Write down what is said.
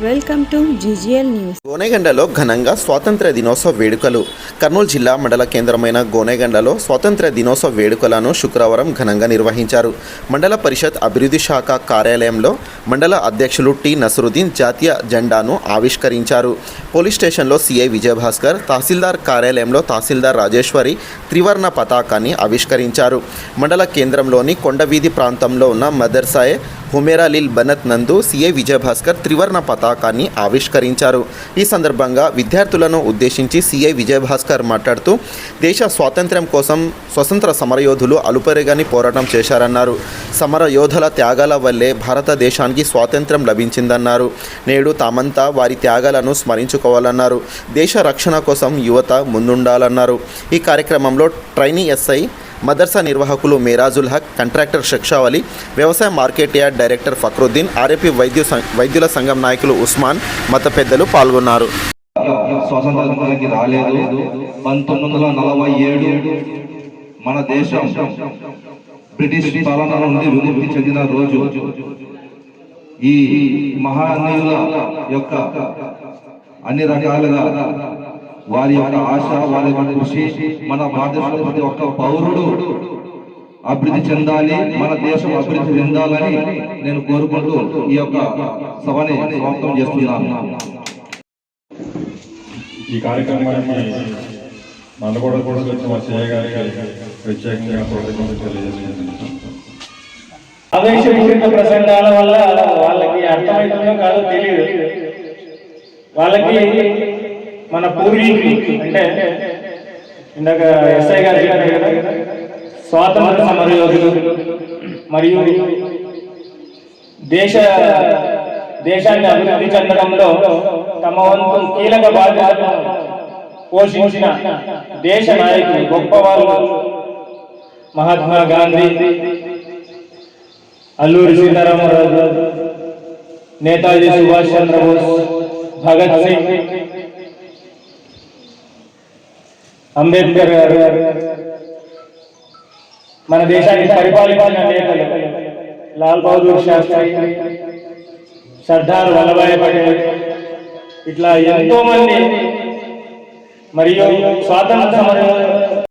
Welcome to GGL news. గోనెగండలో ఘనంగా స్వాతంత్ర దినోత్సవ వేడుకలు. కర్నూలు జిల్లా మండల కేంద్రమైన గోనెగండలో స్వాతంత్ర దినోత్సవ వేడుకలను శుక్రవారం ఘనంగా నిర్వహించారు. మండల పరిషత్ అభివృద్ధి శాఖ కార్యాలయంలో మండల అధ్యక్షులు టి నసరుద్దీన్ జాతీయ జెండాను ఆవిష్కరించారు. పోలీస్ స్టేషన్లో సిఐ విజయభాస్కర్, తహసీల్దార్ కార్యాలయంలో తహసీల్దార్ రాజేశ్వరి త్రివర్ణ పతాకాన్ని ఆవిష్కరించారు. మండల కేంద్రంలోని కొండవీధి ప్రాంతంలో ఉన్న మదర్సాయే హుమేరాలిల్ బనత్ నందు సిఐ విజయభాస్కర్ త్రివర్ణ పతాకాన్ని ఆవిష్కరించారు. ఈ సందర్భంగా విద్యార్థులను ఉద్దేశించి సిఐ విజయభాస్కర్ మాట్లాడుతూ, దేశ స్వాతంత్ర్యం కోసం స్వతంత్ర సమరయోధులు అలుపెరగని పోరాటం చేశారన్నారు. సమరయోధుల త్యాగాల వల్లే భారతదేశానికి స్వాతంత్ర్యం లభించిందన్నారు. నేడు తామంతా వారి త్యాగాలను స్మరించుకోవాలన్నారు. దేశ రక్షణ కోసం యువత ముందుండాలన్నారు. ఈ కార్యక్రమంలో ట్రైనీ ఎస్ఐ, మదర్సా నిర్వాహకులు మేరాజుల్ హక్, కాంట్రాక్టర్ షక్షావలి, వ్యవసాయ మార్కెట్ యార్డ్ డైరెక్టర్ ఫక్రుద్దీన్, ఆర్ఏపీ వైద్యుల సంఘం నాయకులు ఉస్మాన్, మత పెద్దలు పాల్గొన్నారు. స్వాతంత్రానికి రాలేదు. 1947 మన దేశం బ్రిటిష్ పాలన నుండి విముక్తి చెందిన రోజు. ఈ మహానీయుల యొక్క అన్ని రకాలుగా వారి యొక్క ఆశ, వారి యొక్క కృషి మన భారతదేశంలో ప్రతి ఒక్క పౌరుడు అభివృద్ధి చెందాలి, మన దేశం అభివృద్ధి చెందాలని నేను కోరుకుంటూ ఈ యొక్క సభని సమాప్తం చేస్తున్నాను. ఈ కార్యక్రమానికి నల్గొండ కూడా వచ్చిన చేయగారికి ప్రత్యేకంగా కృతజ్ఞతలు తెలియజేస్తున్నాను. ఆవేశపూరిత ప్రసంగాల వల్ల వాళ్ళకి అర్థమవుతుందో కాదో తెలియదు. వాళ్ళకి మన పూర్వీకులు అంటే ఇందాక ఎస్ఐ గారు చెప్పారు కదా, స్వాతంత్ర సమరయోధులు మరియు దేశాన్ని అభివృద్ధి చెందడంలో తమ వంతు కీలక బాధ్యతను పోషించిన దేశ నాయకులు గొప్పవాళ్ళు మహాత్మా గాంధీ, అల్లూరి సీతారామరాజు, నేతాజీ సుభాష్ చంద్రబోస్, భగత్ సింగ్, అంబేద్కర్ గారు, మన దేశాన్ని పరిపాలించిన నేతలు లాల్ బహదూర్ శాస్త్రి, సర్దార్ వల్లభాయ్ పటేల్, ఇట్లా ఎంతో మంది మరియు స్వాతంత్ర సమర